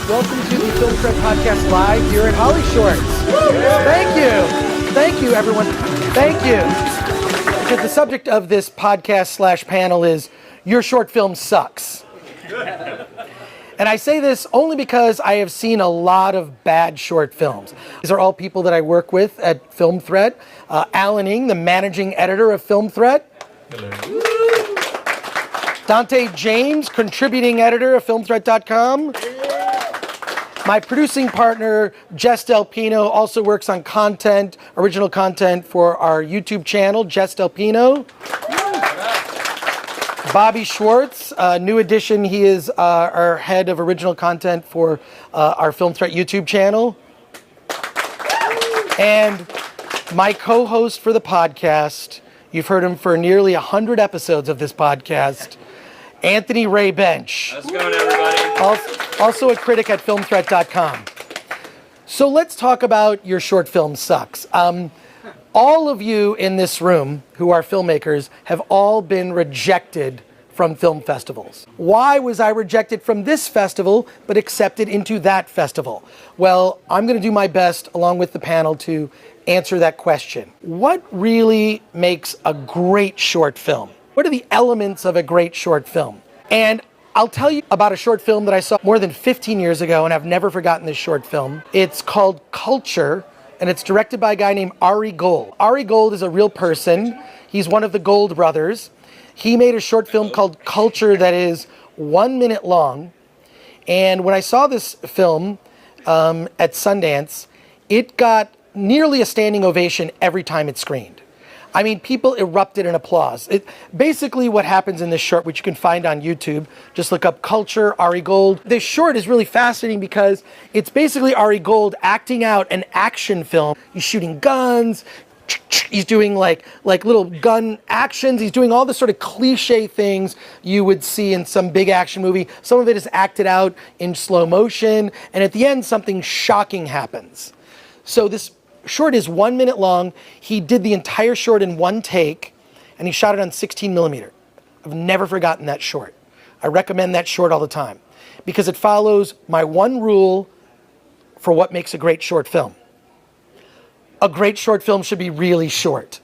Welcome to the Film Thread Podcast live here at HollyShorts. Thank you, everyone. Thank you. Because the subject of this podcast / panel is your short film sucks. And I say this only because I have seen a lot of bad short films. These are all people that I work with at Film Thread. Alan Ng, the managing editor of Film Thread. Hello. Dante James, contributing editor of filmthread.com. My producing partner, Jess Pino, also works on content, original content for our YouTube channel, Jess Pino. Bobby Schwartz, new addition. He is our head of original content for our Film Threat YouTube channel. And my co-host for the podcast, you've heard him for nearly 100 episodes of this podcast, Anthony Ray Bench. How's it going, everybody? Also a critic at filmthreat.com. So let's talk about your short film sucks. All of you in this room who are filmmakers have all been rejected from film festivals. Why was I rejected from this festival but accepted into that festival? Well, I'm going to do my best along with the panel to answer that question. What really makes a great short film? What are the elements of a great short film? And I'll tell you about a short film that I saw more than 15 years ago, and I've never forgotten this short film. It's called Culture, and it's directed by a guy named Ari Gold. Ari Gold is a real person. He's one of the Gold brothers. He made a short film called Culture that is 1 minute long. And when I saw this film at Sundance, it got nearly a standing ovation every time it screened. I mean, people erupted in applause. Basically what happens in this short, which you can find on YouTube, just look up Culture, Ari Gold. This short is really fascinating because it's basically Ari Gold acting out an action film. He's shooting guns, he's doing like little gun actions, he's doing all the sort of cliche things you would see in some big action movie. Some of it is acted out in slow motion, and at the end something shocking happens. So this short is 1 minute long. He did the entire short in one take, and he shot it on 16 millimeter. I've never forgotten that short. I recommend that short all the time because it follows my one rule for what makes a great short film. A great short film should be really short.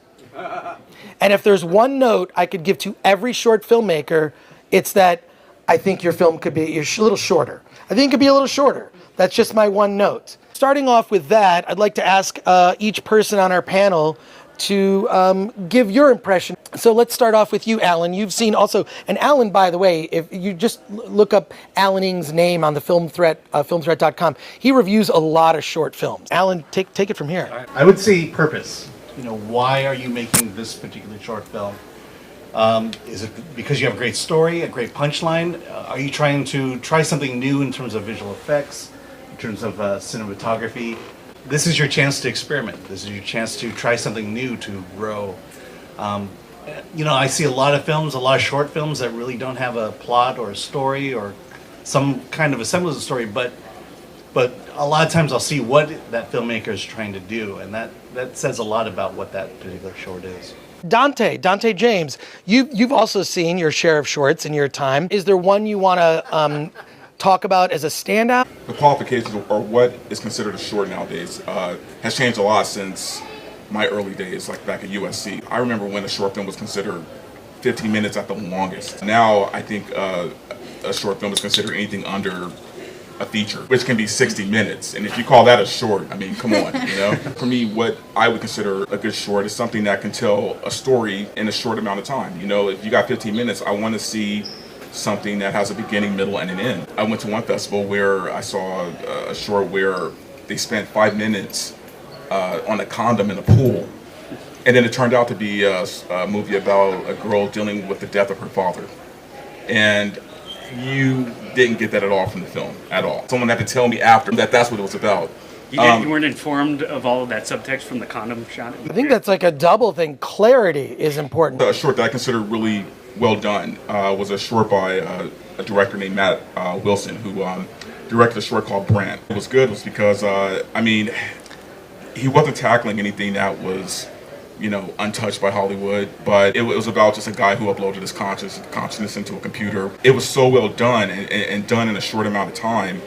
And if there's one note I could give to every short filmmaker, it's that I think your film could be a little shorter. I think it could be a little shorter. That's just my one note. Starting off with that, I'd like to ask each person on our panel to give your impression. So let's start off with you, Alan. You've seen also, and Alan, by the way, if you just look up Alan Ng's name on the filmthreat.com, he reviews a lot of short films. Alan, take it from here. I would say purpose. You know, why are you making this particular short film? Is it because you have a great story, a great punchline? Are you trying to try something new in terms of visual effects? In terms of cinematography? This is your chance to experiment. This is your chance to try something new, to grow. You know, I see a lot of films, a lot of short films that really don't have a plot or a story or some kind of a semblance of story, but a lot of times I'll see what that filmmaker is trying to do, and that says a lot about what that particular short is. Dante James, you've also seen your share of shorts in your time. Is there one you want to talk about as a standout? The qualifications or what is considered a short nowadays has changed a lot since my early days, like back at USC. I remember when a short film was considered 15 minutes at the longest. Now I think a short film is considered anything under a feature, which can be 60 minutes. And if you call that a short, I mean, come on, you know? For me, what I would consider a good short is something that can tell a story in a short amount of time. You know, if you got 15 minutes, I want to see something that has a beginning, middle, and an end. I went to one festival where I saw a short where they spent 5 minutes on a condom in a pool. And then it turned out to be a movie about a girl dealing with the death of her father. And you didn't get that at all from the film, at all. Someone had to tell me after that that's what it was about. You weren't informed of all of that subtext from the condom shot? I think that's like a double thing. Clarity is important. A short that I consider really well done was a short by a director named Matt Wilson, who directed a short called Brand. It was good was because, I mean, he wasn't tackling anything that was, you know, untouched by Hollywood, but it was about just a guy who uploaded his consciousness into a computer. It was so well done and done in a short amount of time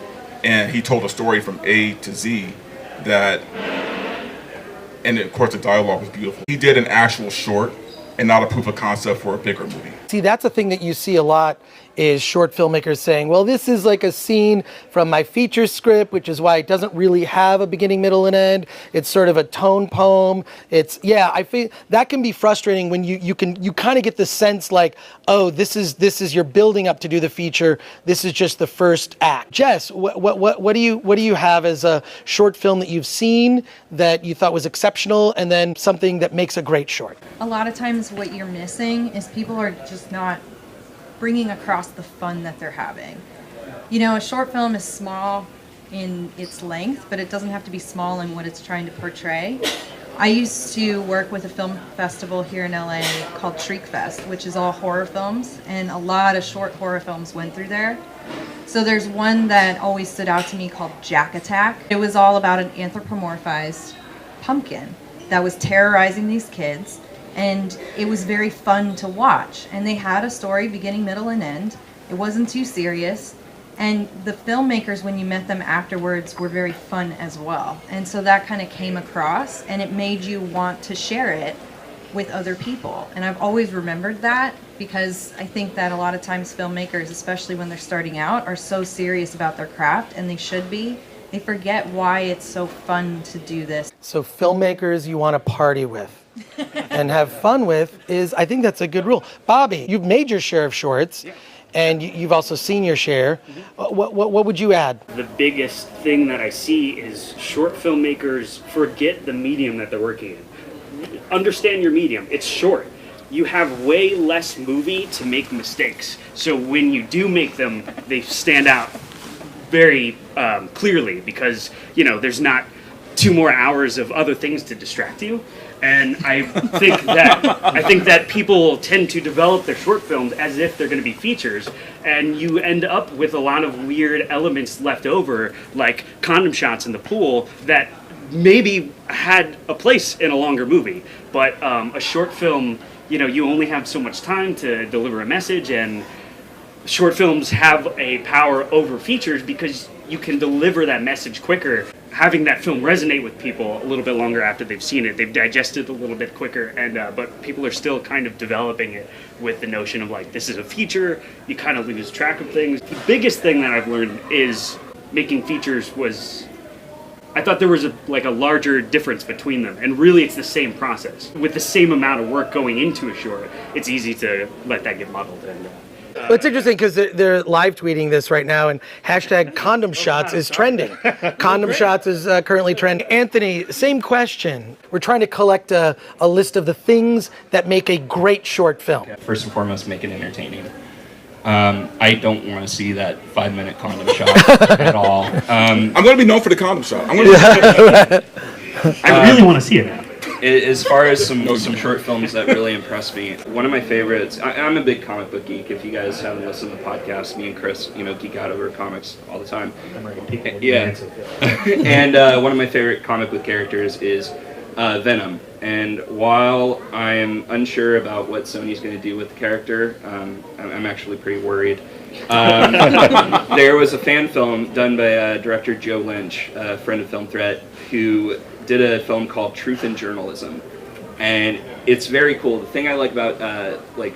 and he told a story from A to Z that, and of course the dialogue was beautiful. He did an actual short and not a proof of concept for a bigger movie. See, that's a thing that you see a lot is short filmmakers saying, well, this is like a scene from my feature script, which is why it doesn't really have a beginning, middle, and end. It's sort of a tone poem. It's, yeah, I feel that can be frustrating when you kind of get the sense like, oh, this is you're building up to do the feature. This is just the first act. Jess, what do you have as a short film that you've seen that you thought was exceptional, and then something that makes a great short? A lot of times what you're missing is people are just not bringing across the fun that they're having. You know, a short film is small in its length, but it doesn't have to be small in what it's trying to portray. I used to work with a film festival here in LA called Shriek Fest, which is all horror films, and a lot of short horror films went through there. So there's one that always stood out to me called Jack Attack. It was all about an anthropomorphized pumpkin that was terrorizing these kids, and it was very fun to watch. And they had a story, beginning, middle, and end. It wasn't too serious. And the filmmakers, when you met them afterwards, were very fun as well. And so that kind of came across, and it made you want to share it with other people. And I've always remembered that, because I think that a lot of times filmmakers, especially when they're starting out, are so serious about their craft, and they should be. They forget why it's so fun to do this. So filmmakers you want to party with and have fun with is, I think that's a good rule. Bobby, you've made your share of shorts, and you've also seen your share. What would you add? The biggest thing that I see is short filmmakers forget the medium that they're working in. Understand your medium. It's short. You have way less movie to make mistakes. So when you do make them, they stand out very clearly, because, you know, there's not 2 more hours of other things to distract you. And I think that people tend to develop their short films as if they're going to be features, and you end up with a lot of weird elements left over, like condom shots in the pool that maybe had a place in a longer movie. But a short film, you know, you only have so much time to deliver a message, and short films have a power over features because you can deliver that message quicker. Having that film resonate with people a little bit longer after they've seen it, they've digested it a little bit quicker, and but people are still kind of developing it with the notion of like, this is a feature. You kind of lose track of things. The biggest thing that I've learned is making features was, I thought there was a larger difference between them, and really it's the same process. With the same amount of work going into a short, it's easy to let that get muddled. And Well, it's interesting because they're live tweeting this right now, and hashtag condom shots is trending. Condom shots is currently trending. Anthony, same question. We're trying to collect a list of the things that make a great short film. First and foremost, make it entertaining. I don't want to see that 5-minute condom shot at all. I'm going to be known for the condom shot. I really want to see it now. As far as some short films that really impressed me, one of my favorites, I'm a big comic book geek. If you guys haven't listened to the podcast, me and Chris, geek out over comics all the time. Yeah. And one of my favorite comic book characters is Venom. And while I am unsure about what Sony's going to do with the character, I'm actually pretty worried. There was a fan film done by director Joe Lynch, a friend of Film Threat, who did a film called Truth in Journalism, and it's very cool. The thing I like about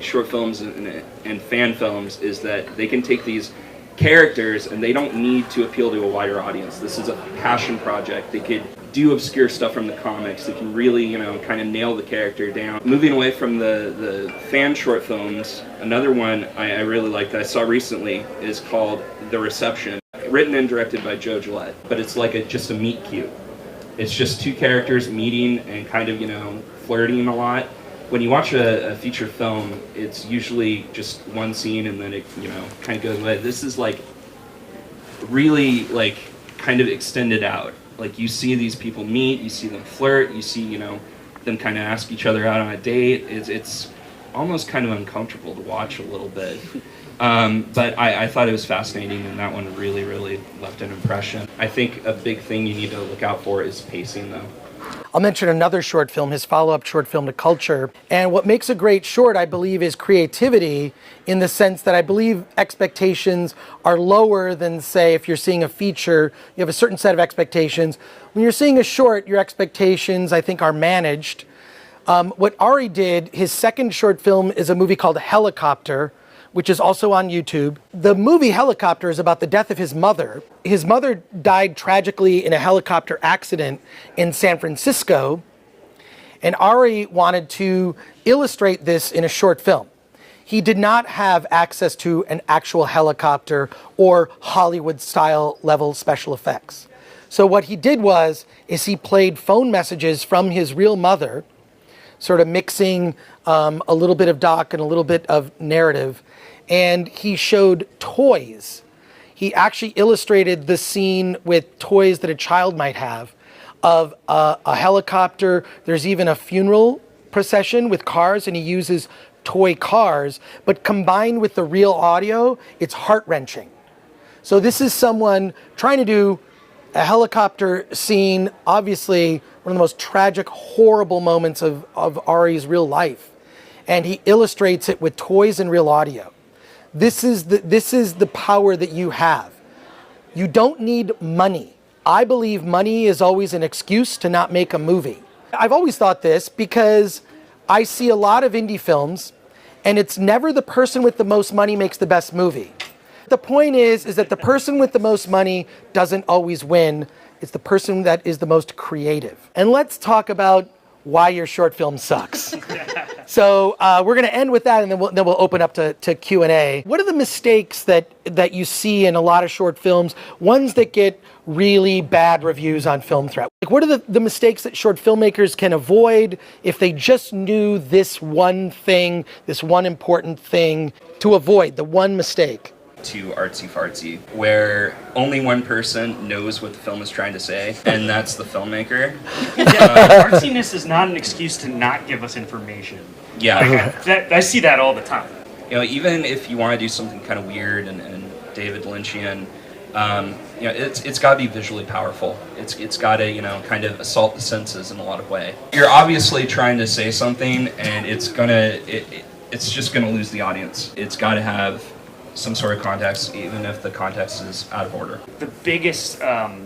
short films and fan films is that they can take these characters and they don't need to appeal to a wider audience. This is a passion project. They could do obscure stuff from the comics. They can really, kind of nail the character down. Moving away from the fan short films, another one I really liked that I saw recently is called The Reception, written and directed by Joe Gillette, but it's like just a meet cute. It's just 2 characters meeting and kind of, flirting a lot. When you watch a feature film, it's usually just one scene and then it, kind of goes away. This is really kind of extended out. Like, you see these people meet, you see them flirt, you see, them kind of ask each other out on a date. It's almost kind of uncomfortable to watch a little bit. But I thought it was fascinating, and that one really left an impression. I think a big thing you need to look out for is pacing, though. I'll mention another short film, his follow-up short film to Culture. And what makes a great short, I believe, is creativity, in the sense that I believe expectations are lower than, say, if you're seeing a feature, you have a certain set of expectations. When you're seeing a short, your expectations, I think, are managed. What Ari did, his second short film is a movie called Helicopter, which is also on YouTube. The movie Helicopter is about the death of his mother. His mother died tragically in a helicopter accident in San Francisco, and Ari wanted to illustrate this in a short film. He did not have access to an actual helicopter or Hollywood-style level special effects. So what he did is he played phone messages from his real mother, sort of mixing a little bit of doc and a little bit of narrative, and he showed toys. He actually illustrated the scene with toys that a child might have, of a helicopter. There's even a funeral procession with cars, and he uses toy cars, but combined with the real audio, it's heart-wrenching. So this is someone trying to do a helicopter scene, obviously one of the most tragic, horrible moments of Ari's real life. And he illustrates it with toys and real audio. This is the power that you have. You don't need money. I believe money is always an excuse to not make a movie. I've always thought this because I see a lot of indie films, and it's never the person with the most money makes the best movie. The point is that the person with the most money doesn't always win. It's the person that is the most creative. And let's talk about why your short film sucks. So we're going to end with that, and then we'll open up to Q&A. What are the mistakes that you see in a lot of short films, ones that get really bad reviews on Film Threat? Like, what are the mistakes that short filmmakers can avoid if they just knew this one thing, this one important thing to avoid, the one mistake? Too artsy-fartsy, where only one person knows what the film is trying to say, and that's the filmmaker. Artsiness is not an excuse to not give us information. Yeah. I see that all the time. You know, even if you want to do something kind of weird and David Lynchian, you know, it's got to be visually powerful. It's got to, you know, kind of assault the senses in a lot of way. You're obviously trying to say something, and it's just gonna lose the audience. It's got to have some sort of context, even if the context is out of order. The biggest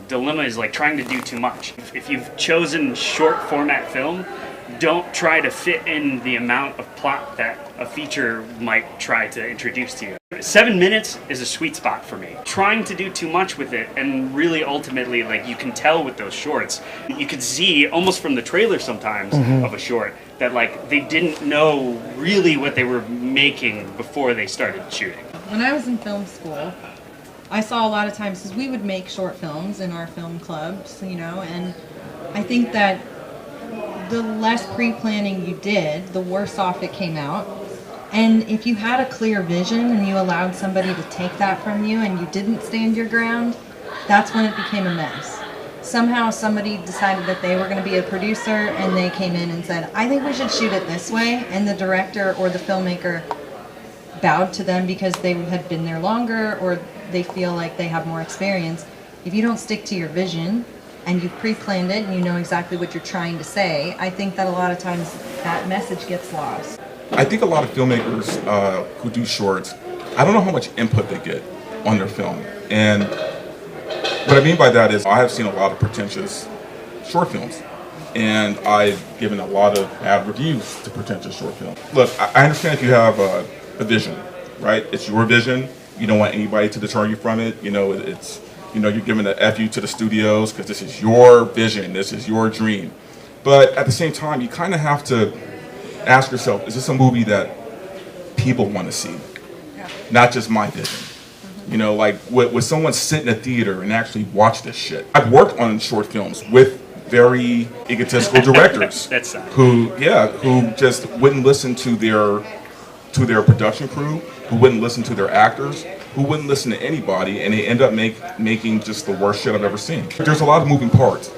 dilemma is like trying to do too much. If you've chosen short format film, don't try to fit in the amount of plot that a feature might try to introduce to you. 7 minutes is a sweet spot for me. Trying to do too much with it, and really ultimately, like, you can tell with those shorts, you could see almost from the trailer sometimes of a short that, like, they didn't know really what they were making before they started shooting. When I was in film school, I saw a lot of times, because we would make short films in our film clubs, you know, and I think that the less pre-planning you did, the worse off it came out. And if you had a clear vision and you allowed somebody to take that from you and you didn't stand your ground, that's when it became a mess. Somehow somebody decided that they were going to be a producer, and they came in and said, I think we should shoot it this way, and the director or the filmmaker bowed to them because they had been there longer or they feel like they have more experience. If you don't stick to your vision and you've pre-planned it and you know exactly what you're trying to say, I think that a lot of times that message gets lost. I think a lot of filmmakers who do shorts, I don't know how much input they get on their film. And what I mean by that is I have seen a lot of pretentious short films, and I've given a lot of bad reviews to pretentious short films. Look, I understand if you have a vision, right? It's your vision. You don't want anybody to deter you from it. You know, it's, you know, you're giving the FU to the studios because this is your vision, this is your dream. But at the same time, you kind of have to ask yourself, is this a movie that people want to see? Yeah. Not just my vision. You know, like, would someone sit in a theater and actually watch this shit? I've worked on short films with very egotistical directors who just wouldn't listen to their production crew, who wouldn't listen to their actors, who wouldn't listen to anybody, and they end up making just the worst shit I've ever seen. There's a lot of moving parts,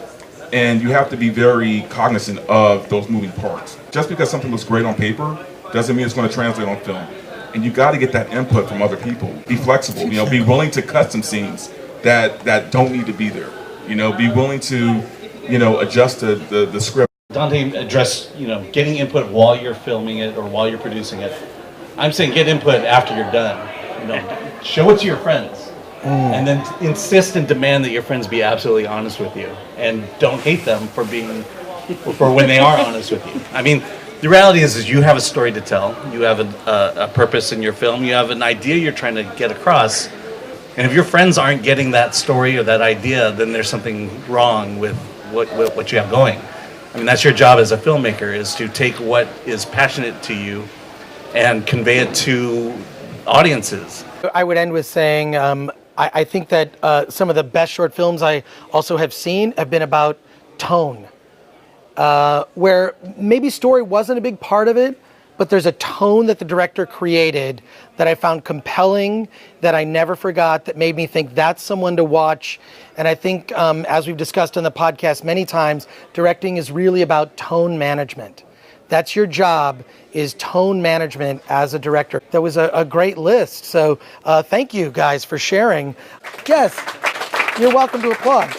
and you have to be very cognizant of those moving parts. Just because something looks great on paper doesn't mean it's going to translate on film. And you got to get that input from other people. Be flexible, you know, be willing to cut some scenes that don't need to be there. You know, be willing to adjusted the script. Dante addressed, getting input while you're filming it or while you're producing it. I'm saying get input after you're done. Show it to your friends. And then insist and demand that your friends be absolutely honest with you. And don't hate them for when they are honest with you. I mean, the reality is you have a story to tell. You have a purpose in your film. You have an idea you're trying to get across. And if your friends aren't getting that story or that idea, then there's something wrong with what you have going. I mean, that's your job as a filmmaker, is to take what is passionate to you and convey it to audiences. I would end with saying I think that some of the best short films I also have seen have been about tone, where maybe story wasn't a big part of it, but there's a tone that the director created that I found compelling, that I never forgot, that made me think that's someone to watch. And I think, as we've discussed on the podcast many times, directing is really about tone management. That's your job, is tone management as a director. That was a great list. So thank you guys for sharing. Jess, you're welcome to applaud.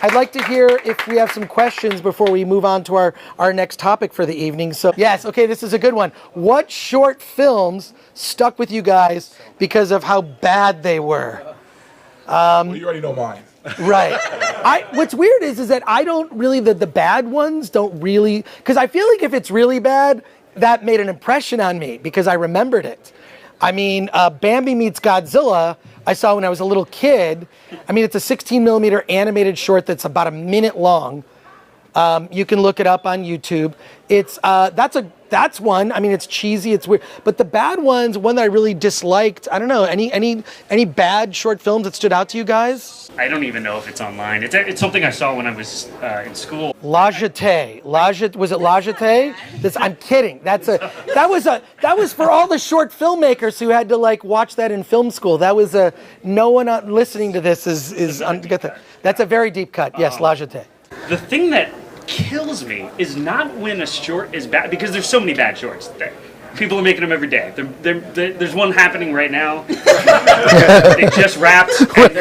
I'd like to hear if we have some questions before we move on to our next topic for the evening. So yes, okay, this is a good one. What short films stuck with you guys because of how bad they were? Well, you already know mine. Right. What's weird is that I don't really, the bad ones don't really, because I feel like if it's really bad, that made an impression on me because I remembered it. I mean, Bambi Meets Godzilla, I saw when I was a little kid. I mean, it's a 16 millimeter animated short that's about a minute long. You can look it up on YouTube. It's that's one. I mean, it's cheesy, it's weird. But the bad ones, one that I really disliked, I don't know, any bad short films that stood out to you guys? I don't even know if it's online. It's something I saw when I was in school. La Jetée. Was it La Jetée? I'm kidding. That was for all the short filmmakers who had to watch that in film school. That was no one listening to this is that's a very deep cut. Yes, La Jetée. The thing that kills me is not when a short is bad, because there's so many bad shorts. People are making them every day. There's one happening right now. They just wrapped. And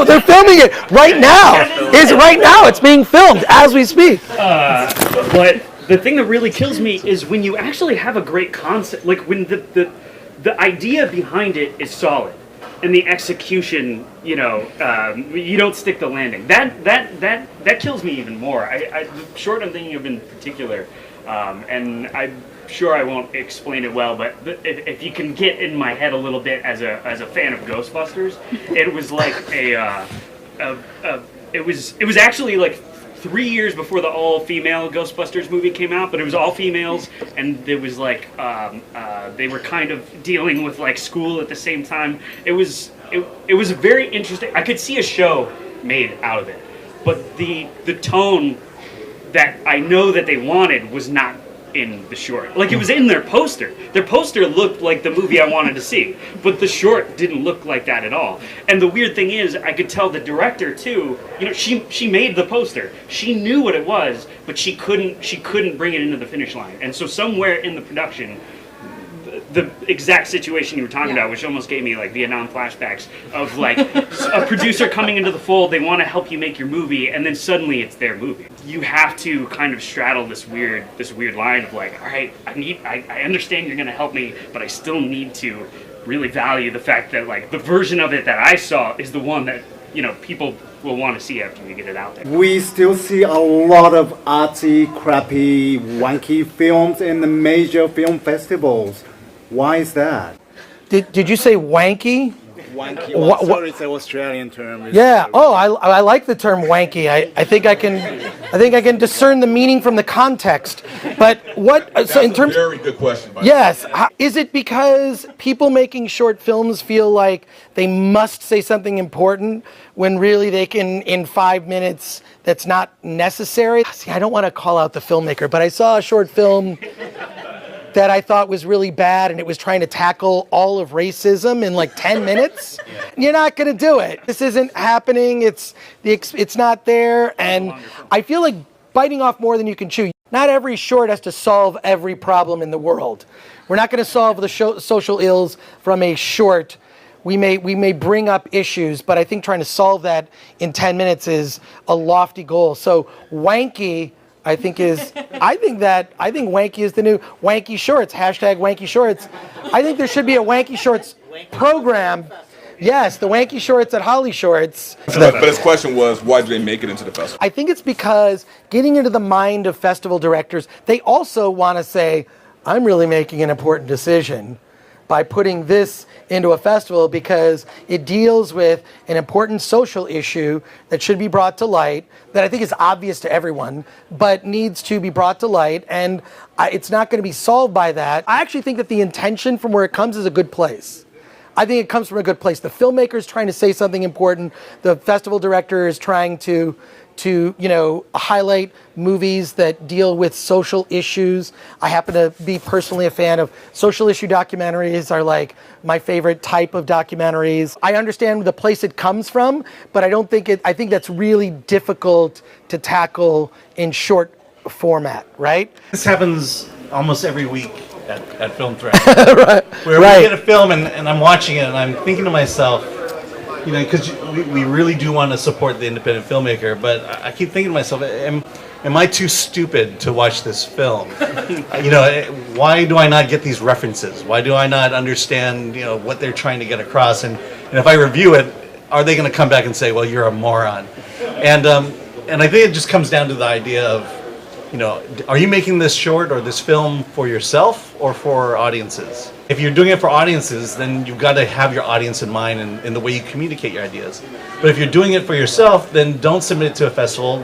they're filming it right now. It's being filmed as we speak. But the thing that really kills me is when you actually have a great concept, like when the idea behind it is solid, and the execution, you don't stick the landing. That kills me even more. The short I'm thinking of in particular, and I'm sure I won't explain it well, but if you can get in my head a little bit as a fan of Ghostbusters, it was like it was actually like 3 years before the all-female Ghostbusters movie came out, but it was all females, and it was like they were kind of dealing with school at the same time. It was very interesting. I could see a show made out of it, but the tone that I know that they wanted was not in the short. It was in their poster. Their poster looked like the movie I wanted to see, but the short didn't look like that at all. And the weird thing is, I could tell the director too. She made the poster. She knew what it was, but she couldn't bring it into the finish line. And so somewhere in the production, the exact situation you were talking about, which almost gave me Vietnam flashbacks of a producer coming into the fold. They want to help you make your movie, and then suddenly it's their movie. You have to kind of straddle this weird line of all right, I understand you're going to help me, but I still need to really value the fact that the version of it that I saw is the one that people will want to see after you get it out there. We still see a lot of artsy, crappy, wanky films in the major film festivals. Why is that? Did you say wanky? Wanky. Well, sorry, it's an Australian term. Yeah. Oh, I like the term wanky. I think I can discern the meaning from the context. But what? That's so in terms. A very good question. Yes. Is it because people making short films feel like they must say something important when really they can in 5 minutes? That's not necessary. See, I don't want to call out the filmmaker, but I saw a short film that I thought was really bad, and it was trying to tackle all of racism in 10 minutes. You're not going to do it. This isn't happening. It's not there, and I feel like biting off more than you can chew. Not every short has to solve every problem in the world. We're not going to solve the social ills from a short. we may bring up issues, but I think trying to solve that in 10 minutes is a lofty goal. So wanky, I think wanky is the new wanky shorts, hashtag wanky shorts. I think there should be a wanky shorts program. Yes, the wanky shorts at HollyShorts. But his question was, why do they make it into the festival? I think it's because getting into the mind of festival directors, they also want to say, I'm really making an important decision by putting this into a festival because it deals with an important social issue that should be brought to light, that I think is obvious to everyone, but needs to be brought to light, and it's not going to be solved by that. I actually think that the intention from where it comes is a good place. I think it comes from a good place. The filmmaker is trying to say something important. The festival director is trying to highlight movies that deal with social issues. I happen to be personally a fan of social issue documentaries, are like my favorite type of documentaries. I understand the place it comes from, but I think that's really difficult to tackle in short format, right? This happens almost every week at Film Thread. Right. Where we get a film and I'm watching it and I'm thinking to myself, because we really do want to support the independent filmmaker, but I keep thinking to myself, am I too stupid to watch this film? Why do I not get these references? Why do I not understand, what they're trying to get across? And if I review it, are they going to come back and say, well, you're a moron? And I think it just comes down to the idea of, are you making this short or this film for yourself or for audiences? If you're doing it for audiences, then you've got to have your audience in mind in the way you communicate your ideas. But if you're doing it for yourself, then don't submit it to a festival.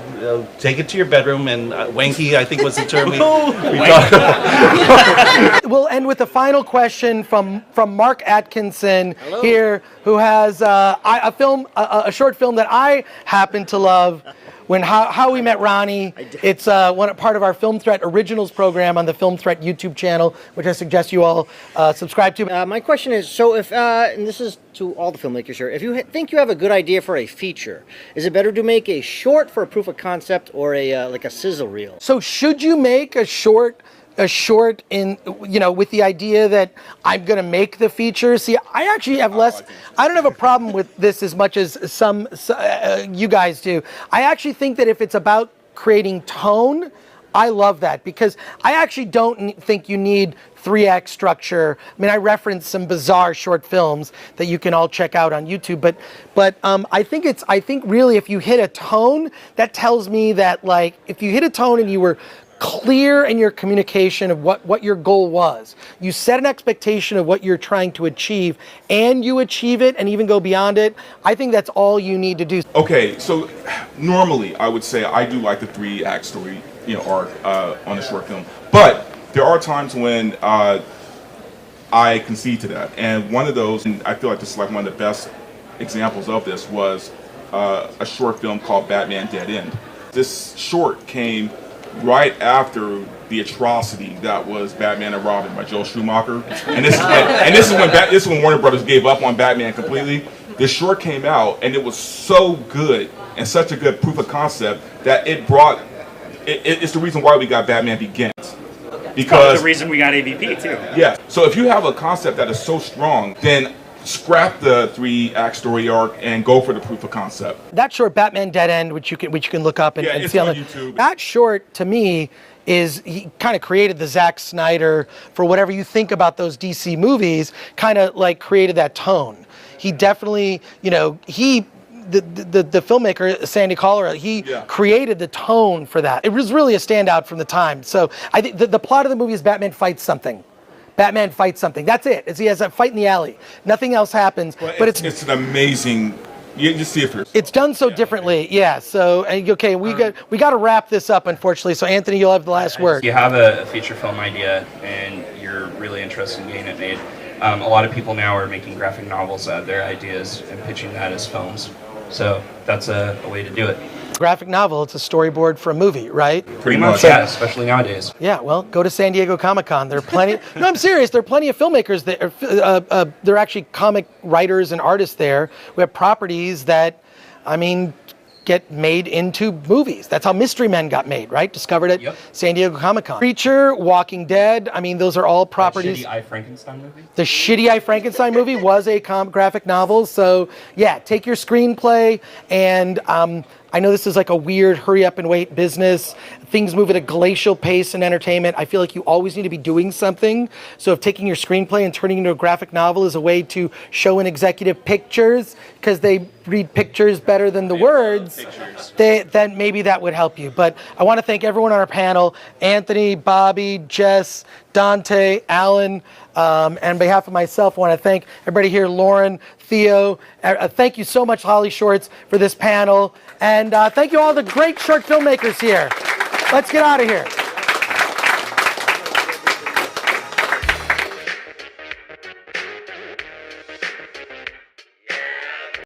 Take it to your bedroom, and wanky, I think, was the term we talked about. We'll end with a final question from Mark Atkinson here, who has a short film that I happen to love. How We Met Ronnie. It's part of our Film Threat Originals program on the Film Threat YouTube channel, which I suggest you all subscribe to. My question is, so if, and this is to all the filmmakers here, if you think you have a good idea for a feature, is it better to make a short for a proof of concept or like a sizzle reel? So should you make a short in, with the idea that I'm going to make the feature? See, I actually have I don't have a problem with this as much as some you guys do. I actually think that if it's about creating tone, I love that, because I actually don't think you need 3-act structure. I mean, I referenced some bizarre short films that you can all check out on YouTube, but I think really if you hit a tone, that tells me that, like, if you hit a tone and you were clear in your communication of what your goal was, you set an expectation of what you're trying to achieve, and you achieve it and even go beyond it, I think that's all you need to do. Okay, so normally I would say I do like the 3-act story, arc on a short film, but there are times when I concede to that, and one of those, and I feel like this is like one of the best examples of this, was a short film called Batman Dead End. This short came right after the atrocity that was Batman and Robin by Joel Schumacher, and this is when Warner Brothers gave up on Batman completely. This short came out, and it was so good and such a good proof of concept that it's the reason why we got Batman Begins. Because the reason we got AVP too. Yeah. So if you have a concept that is so strong, then scrap the 3-act story arc and go for the proof of concept. That short, Batman Dead End, which you can look up and it's see on on YouTube. That short, to me, he kind of created the Zack Snyder, for whatever you think about those DC movies, kind of like created that tone. He definitely, the filmmaker, Sandy Collar, he created the tone for that. It was really a standout from the time. So I think the plot of the movie is Batman fights something. Batman fights something. That's it. He has a fight in the alley. Nothing else happens. But it's an amazing. You just see it for yourself. It's done so differently. Yeah. So okay, we got to wrap this up, unfortunately. So Anthony, you'll have the last word. If you have a feature film idea and you're really interested in getting it made, a lot of people now are making graphic novels out of their ideas and pitching that as films. So that's a way to do it. Graphic novel, it's a storyboard for a movie, right? Pretty much, yeah, especially nowadays. Yeah, well, go to San Diego Comic-Con. There are plenty. No, I'm serious. There are plenty of filmmakers there. There are actually comic writers and artists there. We have properties that, I mean, get made into movies. That's how Mystery Men got made, right? Discovered at San Diego Comic-Con. Preacher, Walking Dead, I mean, those are all properties. The Shitty I Frankenstein movie? The Shitty I Frankenstein movie was a graphic novel. So, yeah, take your screenplay and I know this is like a weird hurry up and wait business. Things move at a glacial pace in entertainment. I feel like you always need to be doing something. So if taking your screenplay and turning it into a graphic novel is a way to show an executive pictures, because they read pictures better than the words, then maybe that would help you. But I want to thank everyone on our panel, Anthony, Bobby, Jess, Dante, Alan, and on behalf of myself, I want to thank everybody here, Lauren, Theo. Thank you so much, HollyShorts, for this panel. And thank you all the great short filmmakers here. Let's get out of here.